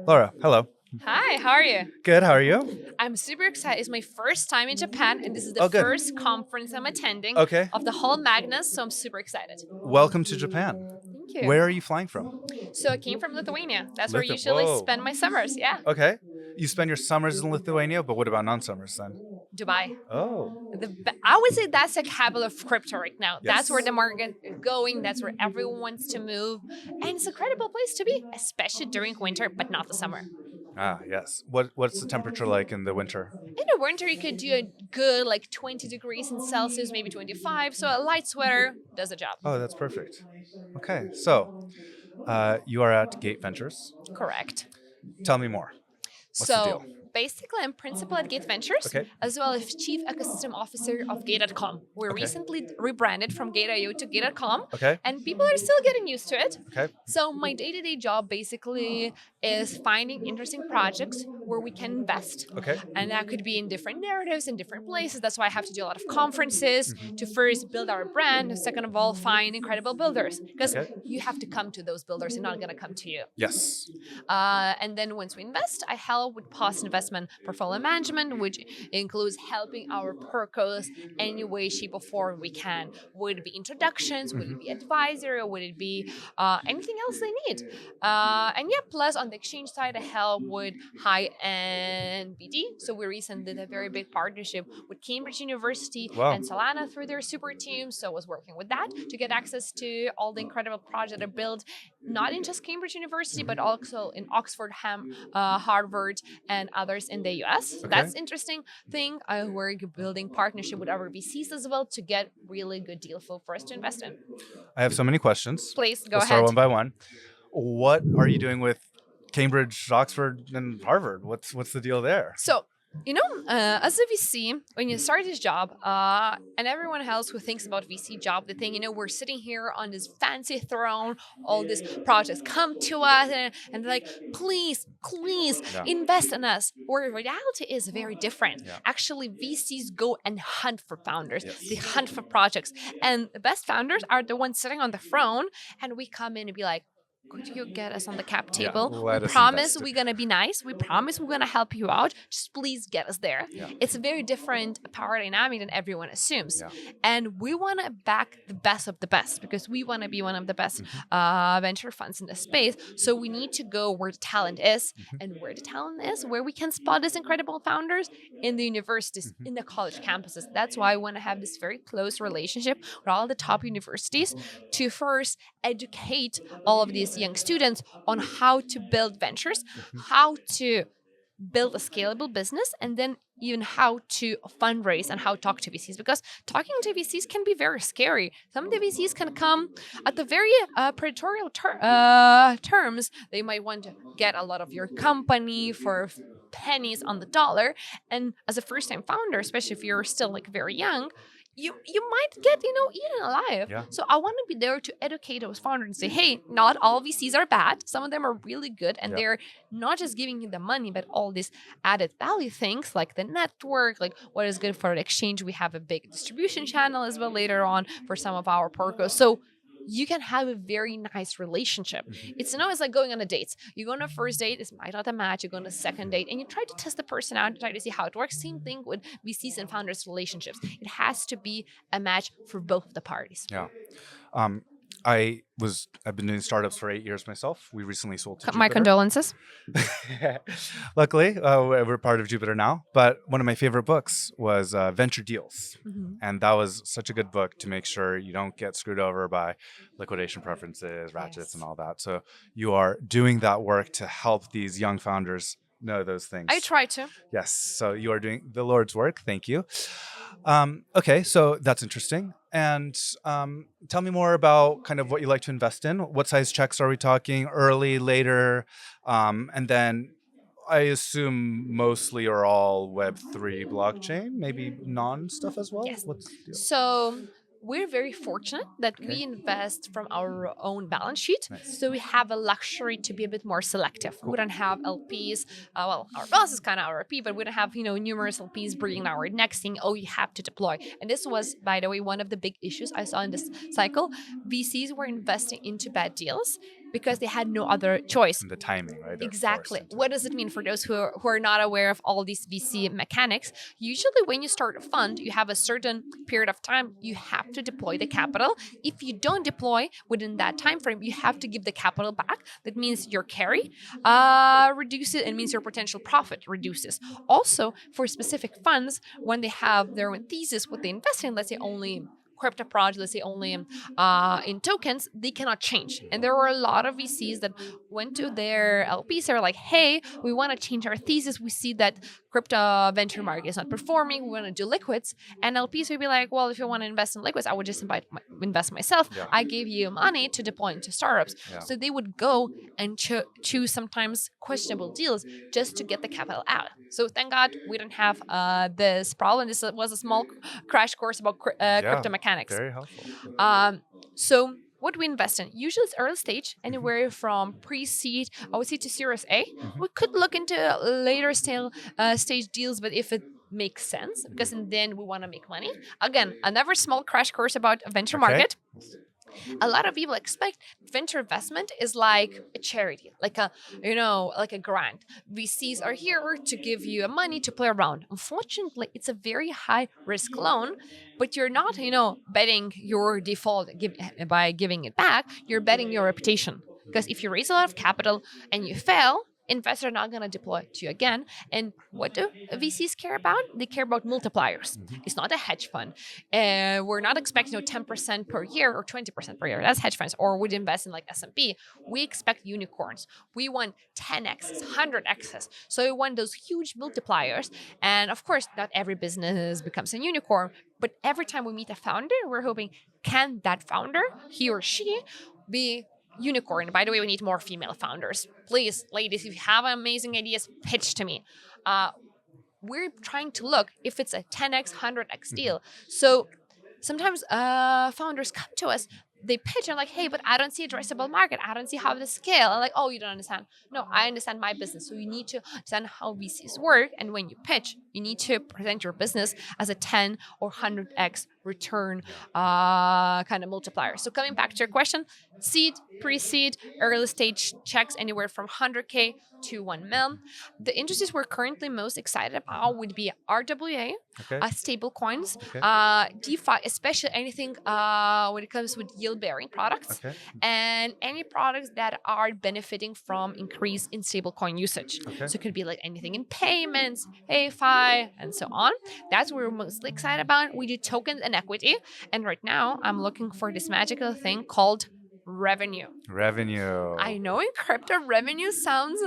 Laura, hello. Hi, how are you? Good, how are you? I'm super excited. It's my first time in Japan, and this is the Oh, good. first conference I'm attending Okay. of the whole Magnus, so I'm super excited. Welcome to Japan. Thank you. Where are you flying from? So I came from Lithuania. That's where I Lithu- usually Whoa. spend my summers. Yeah, Okay. You spend your summers in Lithuania, but what about non-summers then? Dubai. Oh. I would say that's the capital of crypto right now. Yes. That's where the market is going. That's where everyone wants to move, and it's a incredible place to be, especially during winter, but not the summer. Ah, yes. What's the temperature like in the winter? In the winter, you could do a good like 20 degrees in Celsius, maybe 25. So a light sweater does the job. Oh, that's perfect. Okay, so you are at Gate Ventures. Correct. Tell me more. What's the deal? Basically, I'm principal at Gate Ventures, Okay. as well as chief ecosystem officer of Gate.com. We Okay. recently rebranded from Gate.io to Gate.com, Okay. and people are still getting used to it. Okay. So my day-to-day job basically is finding interesting projects where we can invest. Okay. And that could be in different narratives, in different places. That's why I have to do a lot of conferences to first build our brand, and second of all, find incredible builders. Because Okay. you have to come to those builders, they're not going to come to you. Yes. And then once we invest, I help with post-investment portfolio management, which includes helping our portcos any way, shape, or form we can. Would it be introductions? Would it be advisory? Or would it be anything else they need? And yeah, plus on the exchange side, I help with high-end BD. So we recently did a very big partnership with Cambridge University Wow. and Solana through their super team. So I was working with that to get access to all the incredible projects that are built, not in just Cambridge University, but also in Oxford, Harvard, and others in the US. So Okay. that's interesting thing. We're building partnership with our VCs as well to get really good deal flow for us to invest in. I have so many questions. Please go We'll ahead. start one by one. What are you doing with Cambridge, Oxford, and Harvard? What's the deal there? So, as a VC, when you start this job, and everyone else who thinks about VC job, they think, we're sitting here on this fancy throne, all these projects come to us, and they're like, please, Yeah. invest in us. Where reality is very different. Yeah. Actually, VCs go and hunt for founders. Yes. They hunt for projects. And the best founders are the ones sitting on the throne, and we come in and be like, could you get us on the cap Yeah, table? let We us promise invest. we're going to be nice. We promise we're going to help you out. Just please get us there. Yeah. It's a very different power dynamic than everyone assumes. Yeah. And we want to back the best of the best because we want to be one of the best venture funds in the space. So we need to go where the talent is. And where the talent is, where we can spot these incredible founders in the universities, in the college campuses. That's why I want to have this very close relationship with all the top universities to first educate all of these young students on how to build ventures, how to build a scalable business, and then even how to fundraise and how to talk to VCs. Because talking to VCs can be very scary. Some of the VCs can come at the very predatory terms. They might want to get a lot of your company for pennies on the dollar. And as a first-time founder, especially if you're still like very young, you might get, eaten alive. Yeah. So I want to be there to educate those founders and say, hey, not all VCs are bad. Some of them are really good. And Yeah. they're not just giving you the money, but all these added value things like the network, like what is good for the exchange. We have a big distribution channel as well later on for some of our portcos. So you can have a very nice relationship. It's it's like going on a date. You go on a first date, it might not a match. You go on a second date, and you try to test the person out, try to see how it works. Same thing with VCs and founders' relationships. It has to be a match for both of the parties. Yeah. I've been doing startups for 8 years myself. We recently sold to My Jupiter. condolences. Luckily, we're part of Jupiter now. But one of my favorite books was Venture Deals. And that was such a good book to make sure you don't get screwed over by liquidation preferences, ratchets, Yes. and all that. So you are doing that work to help these young founders know those things. I try to. Yes. So you are doing the Lord's work. Thank you. Okay. So that's interesting. And tell me more about kind of what you like to invest in. What size checks are we talking? Early, later? And then I assume mostly or all Web3 blockchain, maybe non-stuff as well? Yes. What's the deal? So we're very fortunate that Okay. we invest from our own balance sheet. Nice. So we have a luxury to be a bit more selective. We don't have LPs. Well, our boss is kind of our LP, but we don't have, numerous LPs bringing our next thing. Oh, you have to deploy. And this was, by the way, one of the big issues I saw in this cycle. VCs were investing into bad deals. because they had no other choice. And the timing, right? They're Exactly. forced into What does it mean for those who are not aware of all these VC mechanics? Usually when you start a fund, you have a certain period of time you have to deploy the capital. If you don't deploy within that time frame, you have to give the capital back. That means your carry reduces, and means your potential profit reduces. Also, for specific funds, when they have their own thesis, what they invest in, let's say only crypto projects, let's say only in tokens, they cannot change. And there were a lot of VCs that went to their LPs. They're like, hey, we want to change our thesis. We see that crypto venture market is not performing. We want to do liquids. And LPs would be like, well, if you want to invest in liquids, I would just invest myself. Yeah. I gave you money to deploy into startups. Yeah. So they would go and choose sometimes questionable deals just to get the capital out. So thank God we don't have this problem. This was a small crash course about crypto mechanics. Very helpful. So what we invest in, usually it's early stage, anywhere from pre-seed, I would say, to Series A. We could look into later stage deals, but if it makes sense, because then we want to make money. Again, another small crash course about a venture market. A lot of people expect venture investment is like a charity, like a grant. VCs are here to give you money to play around. Unfortunately, it's a very high risk loan, but you're not, betting your default by giving it back. You're betting your reputation, because if you raise a lot of capital and you fail, investors are not going to deploy to you again. And what do VCs care about? They care about multipliers. It's not a hedge fund. We're not expecting 10% per year or 20% per year. That's hedge funds. Or we'd invest in like S&P. We expect unicorns. We want 10x, 100x. So we want those huge multipliers. And of course, not every business becomes a unicorn. But every time we meet a founder, we're hoping, can that founder, he or she, be unicorn? By the way, we need more female founders. Please, ladies, if you have amazing ideas, pitch to me. We're trying to look if it's a 10x, 100x deal. So sometimes founders come to us, they pitch and like, hey, but I don't see addressable market. I don't see how to scale. I'm like, oh, you don't understand. No, I understand my business. So you need to understand how VCs work. And when you pitch, you need to present your business as a 10 or 100x return kind of multiplier. So coming back to your question, seed, pre-seed, early stage checks anywhere from 100K to 1 mil. The industries we're currently most excited about would be RWA, stable coins, DeFi, especially anything when it comes with yield-bearing products, and any products that are benefiting from increase in stablecoin usage. So it could be like anything in payments, AFI, and so on. That's what we're mostly excited about. We do tokens and equity, and right now I'm looking for this magical thing called revenue. I know in crypto, revenue sounds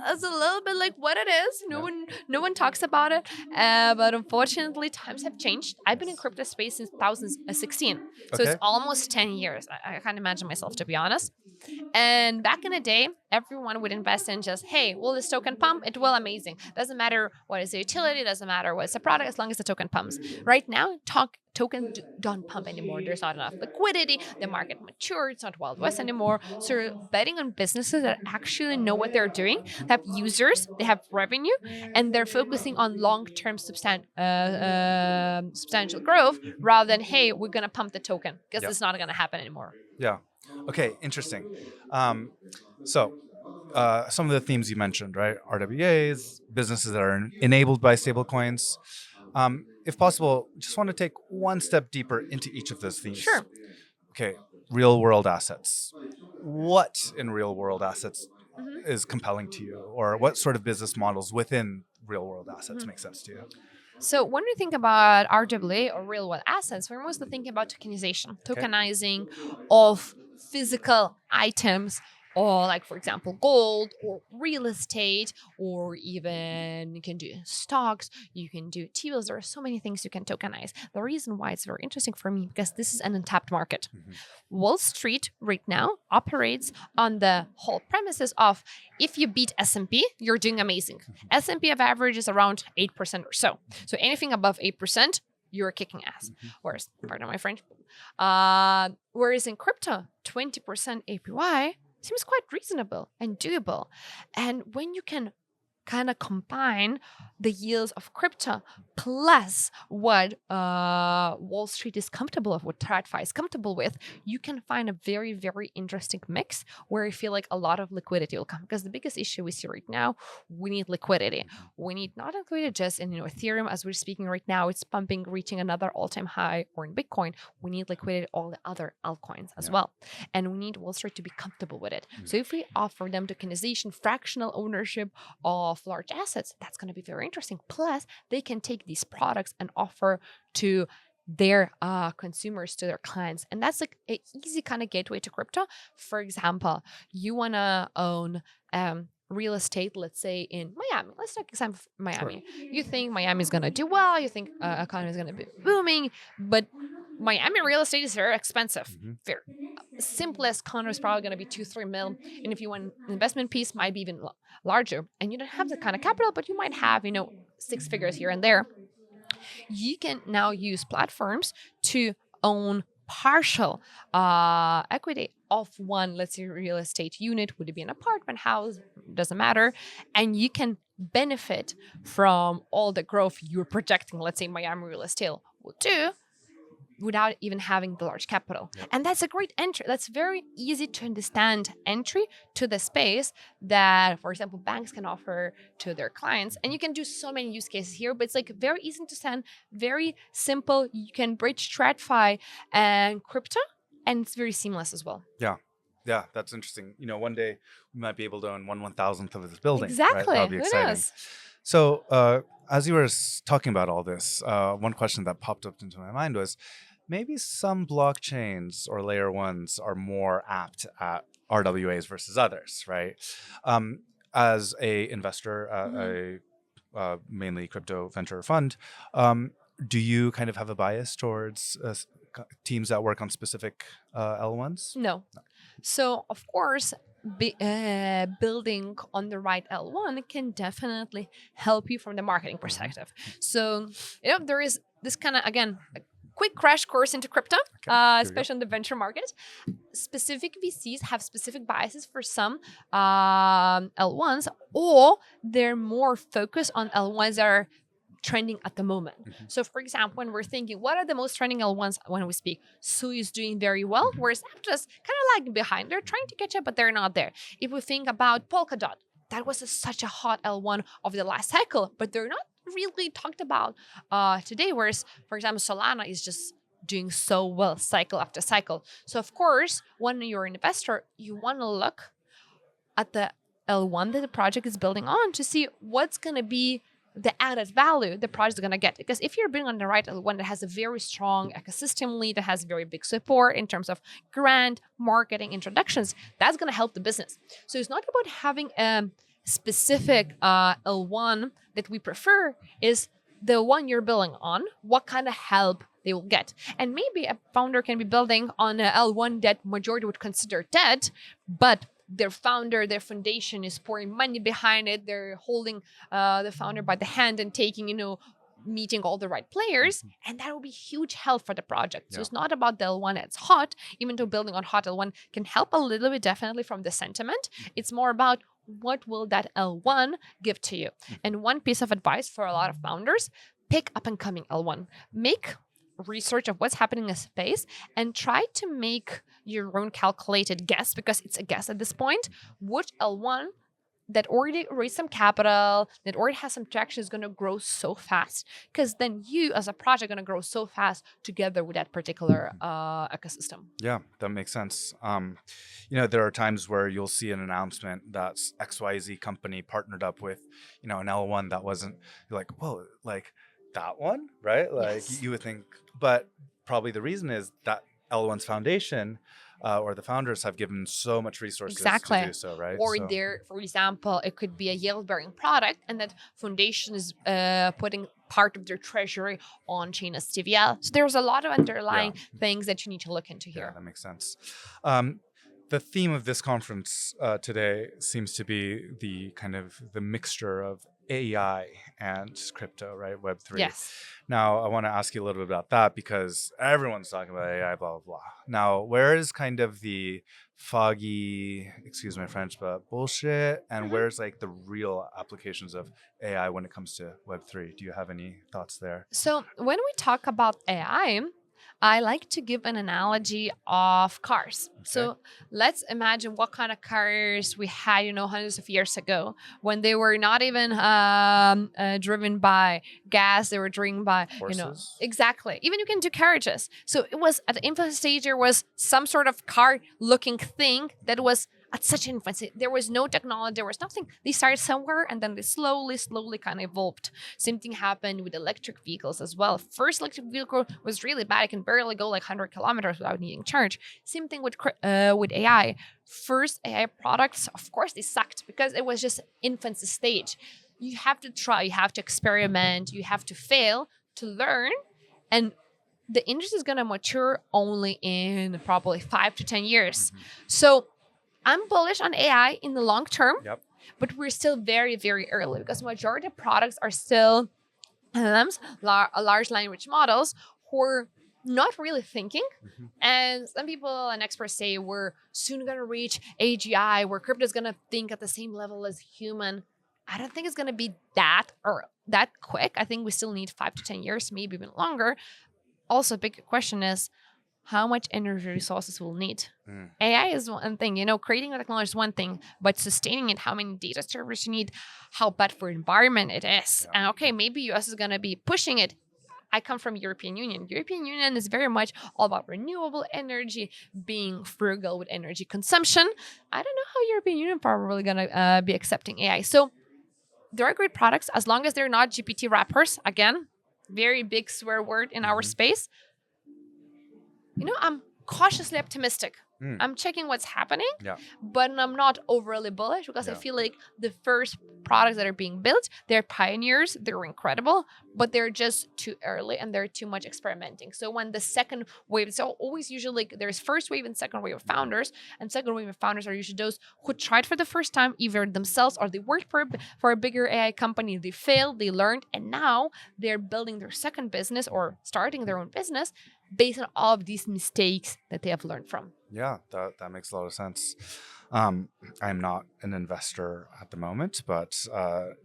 as a little bit like what it is. No one talks about it, but unfortunately, times have changed. I've been in crypto space since 2016, so it's almost 10 years. I can't imagine myself, to be honest. And back in the day, everyone would invest in just, hey, will this token pump? It will, amazing. Doesn't matter what is the utility, doesn't matter what's the product, as long as the token pumps. Right now, tokens don't pump anymore. There's not enough liquidity. The market matured. It's not Wild West anymore. So you're betting on businesses that actually know what they're doing, have users, they have revenue, and they're focusing on long-term substantial growth rather than, hey, we're going to pump the token, because it's not going to happen anymore. Yeah. Okay, interesting. So some of the themes you mentioned, right? RWAs, businesses that are enabled by stablecoins. If possible, just want to take one step deeper into each of those themes. Sure. Okay, real world assets. What in real world assets is compelling to you? Or what sort of business models within real world assets make sense to you? So when we think about RWA or real world assets, we're mostly thinking about tokenizing of physical items, or like, for example, gold or real estate, or even you can do stocks, you can do T-bills. There are so many things you can tokenize. The reason why it's very interesting for me, because this is an untapped market. Wall Street right now operates on the whole premises of, if you beat S&P, you're doing amazing. S&P of average is around 8% or so. So anything above 8%, you're kicking ass. Whereas, pardon my French, whereas in crypto, 20% APY seems quite reasonable and doable. And when you can kind of combine the yields of crypto plus what Wall Street is comfortable with, what TradFi is comfortable with, you can find a very, very interesting mix where I feel like a lot of liquidity will come. Because the biggest issue we see right now, we need liquidity. We need not liquidity just in Ethereum, as we're speaking right now, it's pumping, reaching another all-time high, or in Bitcoin, we need liquidity all the other altcoins as well. And we need Wall Street to be comfortable with it. So if we offer them tokenization, fractional ownership of large assets, that's going to be very interesting. Plus, they can take these products and offer to their consumers, to their clients. And that's like an easy kind of gateway to crypto. For example, you want to own real estate, let's say in Miami. Let's take example Miami. Sure. You think Miami is going to do well. You think economy is going to be booming, but Miami real estate is very expensive. Very simplest condo is probably going to be 2-3 mil, and if you want an investment piece, might be even larger. And you don't have the kind of capital, but you might have 6 figures here and there. You can now use platforms to own partial equity of one, let's say, real estate unit. Would it be an apartment, house? Doesn't matter. And you can benefit from all the growth you're projecting, let's say Miami real estate will do, without even having the large capital. And that's a great entry. That's very easy to understand entry to the space that, for example, banks can offer to their clients. And you can do so many use cases here, but it's like very easy to understand, very simple. You can bridge TradFi and crypto, and it's very seamless as well. Yeah, that's interesting. One day we might be able to own 1/1000th of this building. Exactly. Right? That would be exciting. So as you were talking about all this, one question that popped up into my mind was, maybe some blockchains or layer ones are more apt at RWAs versus others, right? As a investor, a mainly crypto venture fund, do you kind of have a bias towards teams that work on specific L1s? No. So, of course, building on the right L1 can definitely help you from the marketing perspective. So, there is this kind of, again, quick crash course into crypto, especially in the venture market. Specific VCs have specific biases for some L1s, or they're more focused on L1s that are trending at the moment. So, for example, when we're thinking, what are the most trending L1s when we speak? Sui is doing very well, whereas Aptos kind of lagging behind. They're trying to catch up, but they're not there. If we think about Polkadot, that was such a hot L1 of the last cycle, but they're not really talked about today, whereas, for example, Solana is just doing so well cycle after cycle. So, of course, when you're an investor, you want to look at the L1 that the project is building on to see what's going to be the added value the project is going to get. Because if you're building on the right L1 that has a very strong ecosystem lead, that has very big support in terms of grant, marketing, introductions, that's going to help the business. So it's not about having a specific L1 that we prefer, is the one you're building on, what kind of help they will get. And maybe a founder can be building on a L1 that majority would consider dead, but their founder, their foundation is pouring money behind it. They're holding the founder by the hand and taking, meeting all the right players. And that will be huge help for the project. So it's not about the L1 that's hot, even though building on hot L1 can help a little bit definitely from the sentiment. It's more about what will that L1 give to you. And one piece of advice for a lot of founders, pick up and coming L1. Make research of what's happening in a space and try to make your own calculated guess, because it's a guess at this point, which L1 that already raised some capital, that already has some traction is going to grow so fast. Because then you as a project are going to grow so fast together with that particular ecosystem. Yeah, that makes sense. There are times where you'll see an announcement that's XYZ company partnered up with, an L1 that wasn't, you're like, whoa, like that one, right? Like you would think, but probably the reason is that L1's foundation or the founders have given so much resources to do so, right? Or there, for example, it could be a yield-bearing product, and that foundation is putting part of their treasury on chain as TVL. So there's a lot of underlying things that you need to look into here. Yeah, that makes sense. the theme of this conference today seems to be the mixture of AI and crypto, right? Web3. Yes. Now, I want to ask you a little bit about that because everyone's talking about AI, blah, blah, blah. Now, where is kind of the foggy, excuse my French, but bullshit? And where's like the real applications of AI when it comes to Web3? Do you have any thoughts there? So when we talk about AI, I like to give an analogy of cars. Okay. So let's imagine what kind of cars we had, hundreds of years ago when they were not even driven by gas. They were driven by, Horses? Exactly. Even you can do carriages. So it was at the infant stage, there was some sort of car looking thing that was at such infancy. There was no technology, there was nothing. They started somewhere and then they slowly kind of evolved. Same thing happened with electric vehicles as well. First electric vehicle was really bad. It can barely go like 100 kilometers without needing charge. Same thing with AI. First AI products, of course, they sucked because it was just infancy stage. You have to try, you have to experiment, you have to fail to learn. And the industry is going to mature only in probably 5 to 10 years. So I'm bullish on AI in the long term, but we're still very, very early because majority of products are still LLMs, large language models, who are not really thinking. And some people and experts say we're soon going to reach AGI, where crypto is going to think at the same level as human. I don't think it's going to be that quick. I think we still need 5 to 10 years, maybe even longer. Also, a big question is, how much energy resources we'll need. AI is one thing, creating a technology is one thing, but sustaining it, how many data servers you need, how bad for environment it is. And okay, maybe US is going to be pushing it. I come from European Union. European Union is very much all about renewable energy, being frugal with energy consumption. I don't know how European Union probably going to be accepting AI. So there are great products as long as they're not GPT wrappers. Again, very big swear word in our space. I'm cautiously optimistic. I'm checking what's happening, but I'm not overly bullish because I feel like the first products that are being built, they're pioneers, they're incredible, but they're just too early and they're too much experimenting. So when the second wave, so always usually there's first wave and second wave of founders, and second wave of founders are usually those who tried for the first time, either themselves or they worked for a bigger AI company, they failed, they learned, and now they're building their second business or starting their own business based on all of these mistakes that they have learned from. Yeah, that makes a lot of sense. I'm not an investor at the moment, but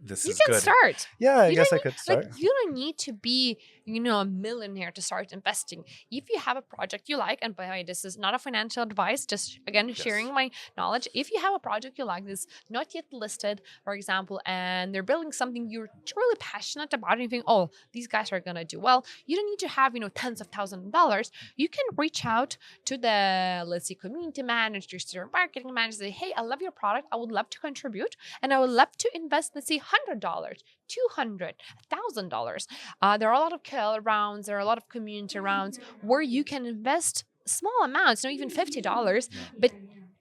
this is good. You can start. Yeah, I guess I could start. You don't need to be, a millionaire to start investing. If you have a project you like, and by the way, this is not a financial advice, just again, sharing my knowledge. If you have a project you like that's not yet listed, for example, and they're building something you're really passionate about, and you think, oh, these guys are going to do well, you don't need to have, tens of thousands of dollars. You can reach out to the, let's say, community managers, to their marketing managers, say, hey, I love your product. I would love to contribute, and I would love to invest, let's say, $100, $200, $1,000. There are a lot of KL rounds, there are a lot of community rounds where you can invest small amounts, even $50, but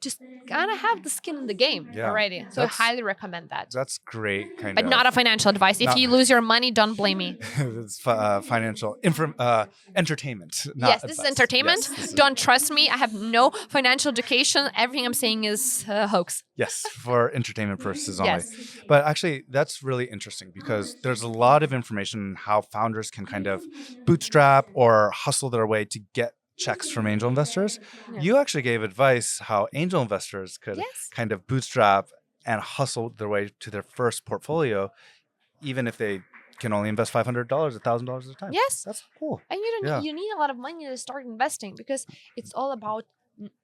just kind of have the skin in the game already. So I highly recommend that. That's great, but not a financial advice. If you lose your money, don't blame me. It's financial entertainment. Not this is entertainment. Yes, don't trust me. I have no financial education. Everything I'm saying is a hoax. Yes, for entertainment purposes only. Yes. But actually, that's really interesting because there's a lot of information on how founders can kind of bootstrap or hustle their way to get checks from angel investors. You actually gave advice how angel investors could kind of bootstrap and hustle their way to their first portfolio, even if they can only invest $500, $1,000 at a time. Yes, that's cool. And you need a lot of money to start investing because it's all about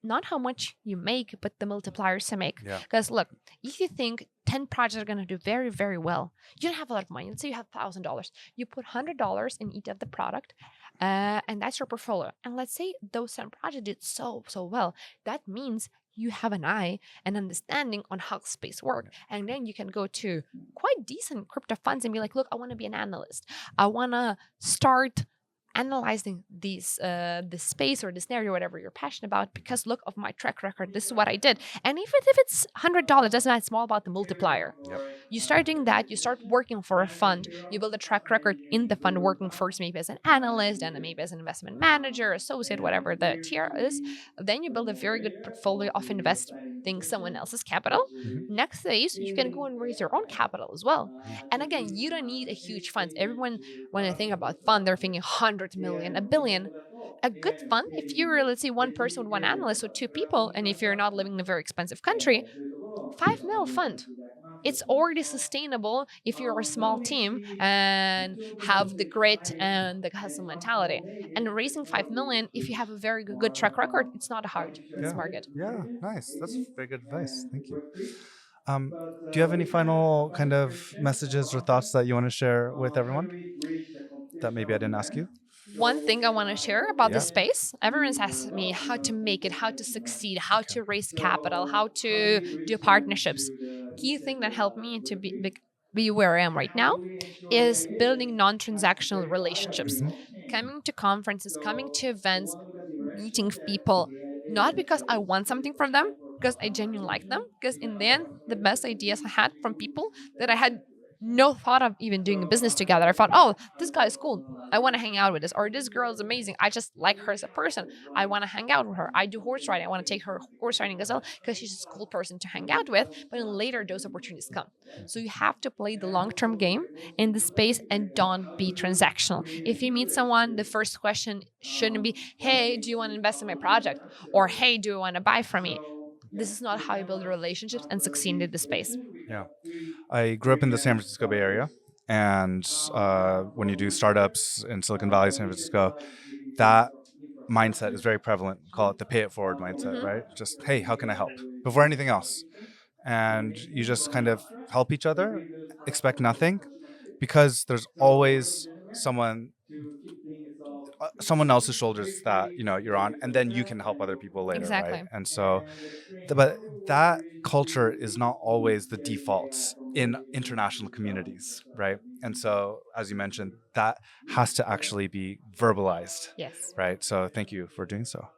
not how much you make, but the multipliers you make. Because look, if you think 10 projects are going to do very, very well, you don't have a lot of money. Let's say you have $1,000. You put $100 in each of the product, and that's your portfolio. And let's say those 10 projects did so well. That means you have an eye and understanding on how space works. And then you can go to quite decent crypto funds and be like, look, I want to be an analyst. I want to start analyzing the space or the scenario, whatever you're passionate about, because look of my track record, this is what I did. And even if it's $100, doesn't matter, it's all about the multiplier. Yep. You start doing that, you start working for a fund, you build a track record in the fund, working first maybe as an analyst and then maybe as an investment manager, associate, whatever the tier is. Then you build a very good portfolio of investing someone else's capital. Next phase, you can go and raise your own capital as well. And again, you don't need a huge fund. Everyone, when I think about fund, they're thinking 100 million, a billion. A good fund, if you're, let's say, one person with one analyst with two people, and if you're not living in a very expensive country, 5 mil fund. It's already sustainable if you're a small team and have the grit and the hustle mentality. And raising 5 million, if you have a very good track record, it's not hard. It's market. Yeah, nice. That's very good advice. Thank you. Do you have any final kind of messages or thoughts that you want to share with everyone that maybe I didn't ask you? One thing I want to share about Yeah. the space, everyone's asked me how to make it, how to succeed, how to raise capital, how to do partnerships. Key thing that helped me to be where I am right now is building non-transactional relationships. Coming to conferences, coming to events, meeting people, not because I want something from them, because I genuinely like them. Because in the end, the best ideas I had from people that I had no thought of even doing a business together. I thought, oh, this guy is cool. I want to hang out with this. Or this girl is amazing. I just like her as a person. I want to hang out with her. I do horse riding. I want to take her horse riding as well because she's a cool person to hang out with. But then later, those opportunities come. So you have to play the long-term game in the space and don't be transactional. If you meet someone, the first question shouldn't be, hey, do you want to invest in my project? Or hey, do you want to buy from me? This is not how you build relationships and succeed in the space. Yeah. I grew up in the San Francisco Bay Area. And when you do startups in Silicon Valley, San Francisco, that mindset is very prevalent. Call it the pay it forward mindset, right? Just, hey, how can I help? Before anything else. And you just kind of help each other, expect nothing, because there's always someone else's shoulders that you're on, and then you can help other people later. Exactly. Right? And so but that culture is not always the default in international communities, right? And so, as you mentioned, that has to actually be verbalized. Yes. Right? So thank you for doing so.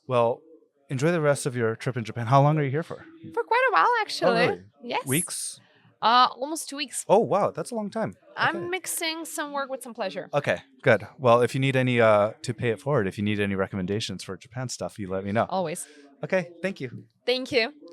Well, enjoy the rest of your trip in Japan. How long are you here for? For quite a while, actually. Oh, really? Yes. Weeks? Almost 2 weeks. Oh, wow. That's a long time. I'm mixing some work with some pleasure. Okay, good. Well, if you need any, to pay it forward, if you need any recommendations for Japan stuff, you let me know. Always. Okay, thank you. Thank you.